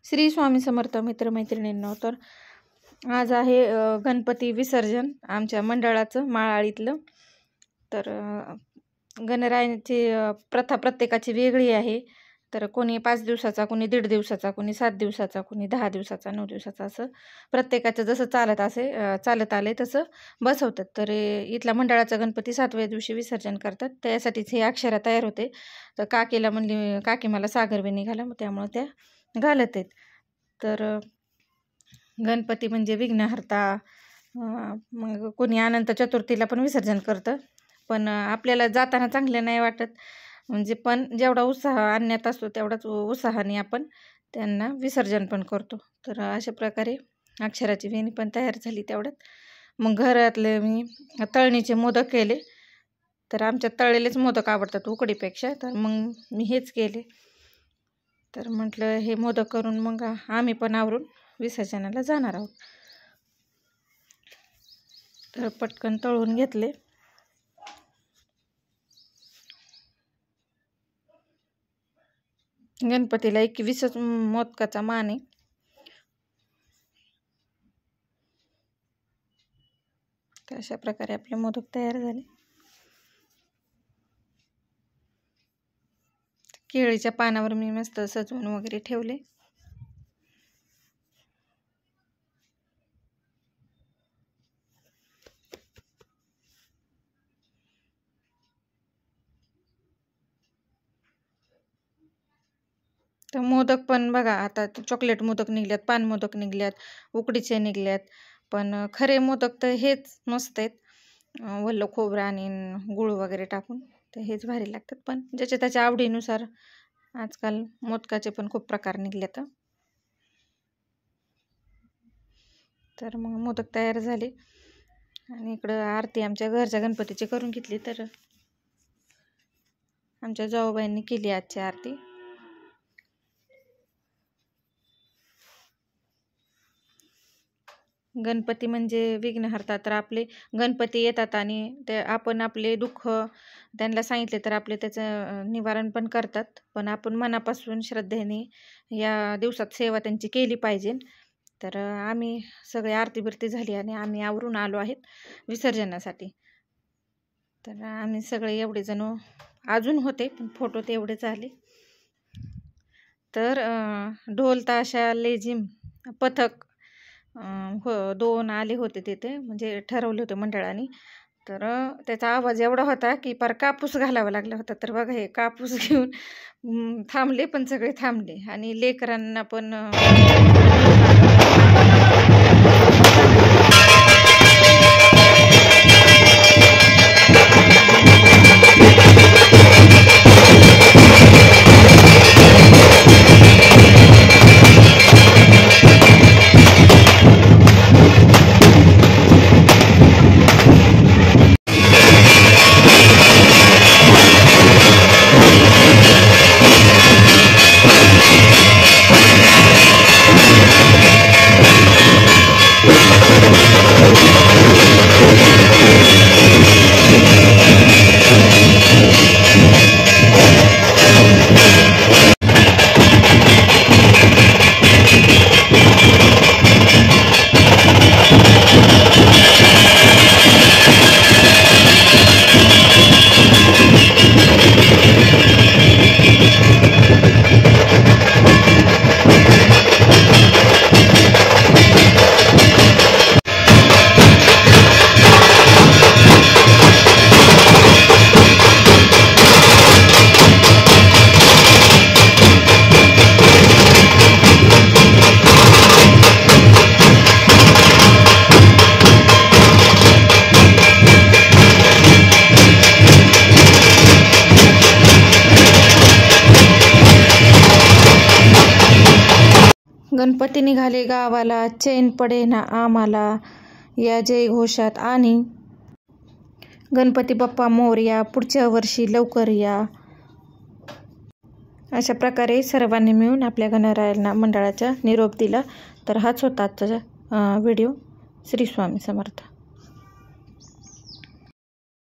श्री स्वामी समर्थ मित्रमैत्रिणींनो, तर आज आहे गणपती विसर्जन आमच्या मंडळाचं माळाळीतलं. तर गणरायाची प्रथा प्रत्येकाची वेगळी आहे. तर कोणी 5 दिवसाचा, कोणी 1.5 दिवसाचा, कोणी 7 दिवसाचा, कोणी 10 दिवसाचा, 9 दिवसाचा, असं प्रत्येकाचं जसं चालत आले तसं बसवतात. तर इथल्या मंडळाचा गणपती 7व्या दिवशी विसर्जन करतात. त्यासाठीच हे अक्षरा तयार होते. तर काकीला म्हणली, काकी मला सागरवे निघाला, मग त्यामुळे त्या घालत आहेत. तर गणपती म्हणजे विघ्नहर्ता. मग कोणी अनंत चतुर्थीला पण विसर्जन करतं, पण आपल्याला जाताना चांगलं नाही वाटत. म्हणजे पण जेवढा उत्साह आणण्यात असतो तेवढाच उत्साहाने आपण त्यांना विसर्जन पण करतो. तर अशा प्रकारे अक्षराची वेणी पण तयार झाली तेवढ्यात. मग घरातले मी तळणीचे मोदक केले. तर आमच्या तळलेलेच मोदक आवडतात उकडीपेक्षा, तर मग मी हेच केले. तर म्हटलं हे मोदक करून मग आम्ही पण आवरून विसर्जनाला जाणार आहोत. तर पटकन तळून घेतले. गणपतीला 21च मोदकाचा मान आहे. तर अशा प्रकारे आपले मोदक तयार झाले. केळीच्या पानावर मी मस्त सजवून वगैरे ठेवले. तर मोदक पण बघा, आता चॉकलेट मोदक निघल्यात, पान मोदक निघल्यात, उकडीचे निघल्यात. पण खरे मोदक तर हेच मस्त आहेत, वल्ल खोबरं आणि गूळ वगैरे टाकून. तर हेच भारी लागतात. पण ज्याच्या त्याच्या आवडीनुसार आजकाल मोदकाचे पण खूप प्रकार निघलेत. तर मग मोदक तयार झाले आणि इकडं आरती आमच्या घरच्या गणपतीची करून घेतली. तर आमच्या जाऊबाईंनी केली आजची आरती. गणपती म्हणजे विघ्नहर्ता. तर आपले गणपती येतात आणि ते आपण आपले दुःख त्यांना सांगितले तर आपले त्याचं निवारण पण करतात. पण आपण मनापासून श्रद्धेने या दिवसात सेवा त्यांची केली पाहिजे. तर आम्ही सगळे आरती बिरती झाली आणि आम्ही आवरून आलो आहेत विसर्जनासाठी. तर आम्ही सगळे एवढे जण अजून होते, पण फोटो ते एवढेच आले. तर ढोल ताशा लेझिम पथक 2 आले होते तिथे, म्हणजे ठरवले होते मंडळाने. तर त्याचा आवाज एवढा होता की पार कापूस घालावा लागला होता. तर बघा, हे कापूस घेऊन थांबले, पण सगळे थांबले आणि लेकरांना पण गणपती निघाले गावाला, चैन पडे ना आम्हाला, या जय घोषात आणि गणपती बाप्पा मोरया, पुढच्या वर्षी लवकर या. अशा प्रकारे सर्वांनी मिळून आपल्या गणरायांना मंडळाच्या निरोप दिला. तर हाच होता आजचा व्हिडिओ. श्री स्वामी समर्थ.